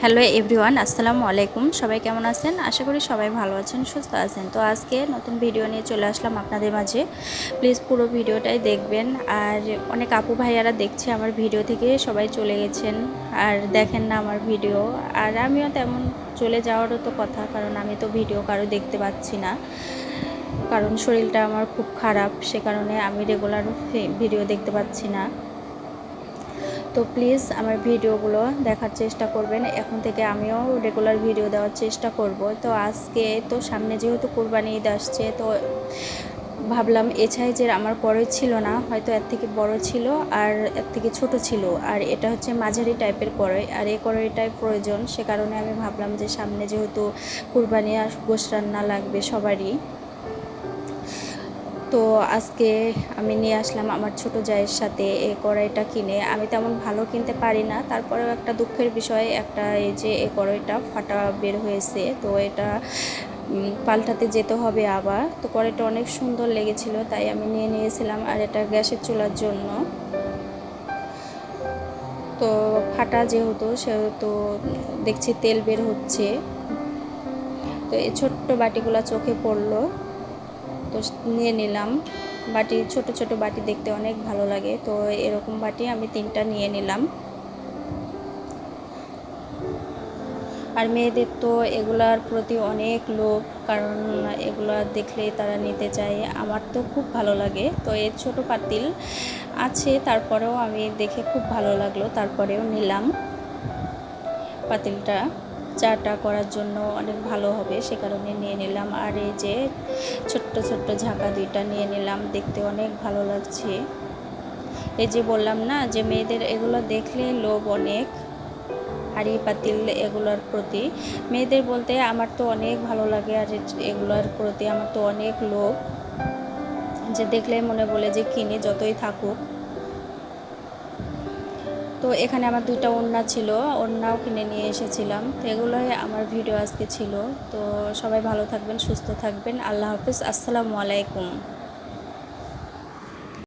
Hello everyone, আসসালামু আলাইকুম। সবাই কেমন আছেন? আশা করি সবাই ভালো আছেন, সুস্থ আছেন। তো আজকে নতুন ভিডিও নিয়ে চলে আসলাম আপনাদের মাঝে। প্লিজ পুরো ভিডিওটাই দেখবেন। আর অনেক আপু ভাইয়ারা দেখছে আমার ভিডিও থেকে সবাই চলে গেছেন আর দেখেন না আমার ভিডিও। আর আমিও তেমন চলে যাওয়ারও তো কথা, কারণ আমি তো ভিডিও কারো দেখতে পাচ্ছি না, কারণ শরীরটা আমার খুব খারাপ, সে কারণে আমি রেগুলার ভিডিও দেখতে পাচ্ছি না। তো প্লিজ আমার ভিডিওগুলো দেখার চেষ্টা করবেন। এখন থেকে আমিও রেগুলার ভিডিও দেওয়ার চেষ্টা করব। তো আজকে তো সামনে যেহেতু কুরবানি ঈদ আসছে, তো ভাবলাম এই সাইজের আমার কড়াই ছিল না, হয়তো এর থেকে বড় ছিল আর এর থেকে ছোট ছিল। আর এটা হচ্ছে মাঝারি টাইপের কড়াই, আর এই কড়াইটাই প্রয়োজন। সে কারণে আমি ভাবলাম যে সামনে যেহেতু কুরবানি আর গোশত রান্না লাগবে সবারই, তো আজকে আমি নিয়ে আসলাম আমার ছোট জায়ের সাথে এই কড়াইটা কিনে। আমি তেমন ভালো কিনতে পারি না, তারপরেও একটা দুঃখের বিষয়, একটা এই যে এই কড়াইটা ফাটা বের হয়েছে, তো এটা পাল্টাতে যেতে হবে আবার। তো কড়াইটা অনেক সুন্দর লেগেছিল, তাই আমি নিয়ে নিয়েছিলাম। আর এটা গ্যাসের চুলার জন্য, তো ফাটা যেহেতু সেহেতু দেখছি তেল বের হচ্ছে। তো এই ছোট্ট বাটিগুলো চোখে পড়লো, তো নিয়ে নিলাম। বাটি, ছোট ছোট বাটি দেখতে অনেক ভালো লাগে, তো এরকম বাটি আমি 3টা নিয়ে নিলাম। আর মেয়েদের তো এগুলার প্রতি অনেক লোভ, কারণ এগুলা দেখলেই তারা নিতে চায়। আমার তো খুব ভালো লাগে। তো এই ছোট পাতিল আছে, তারপরেও আমি দেখে খুব ভালো লাগলো, তারপরেও নিলাম। পাতিলটা চাটা করার জন্য অনেক ভালো হবে, সে কারণে নিয়ে নিলাম। আর এই যে ছোট্ট ছোট্ট ঝাঁকা 2টা নিয়ে নিলাম, দেখতে অনেক ভালো লাগছে। এই যে বললাম না যে মেয়েদের এগুলো দেখলে লোভ অনেক, হাঁড়ি পাতিল এগুলোর প্রতি। মেয়েদের বলতে আমার তো অনেক ভালো লাগে, আর এগুলোর প্রতি আমার তো অনেক লোভ, যে দেখলেই মনে বলে যে কিনি, যতই থাকুক। তো এখানে আমার 2টা ওড়না ছিল, ওড়নাও কিনে নিয়ে এসেছিলাম। তো এগুলোই আমার ভিডিও আজকে ছিল। তো সবাই ভালো থাকবেন, সুস্থ থাকবেন। আল্লাহ হাফিজ, আসসালামু আলাইকুম।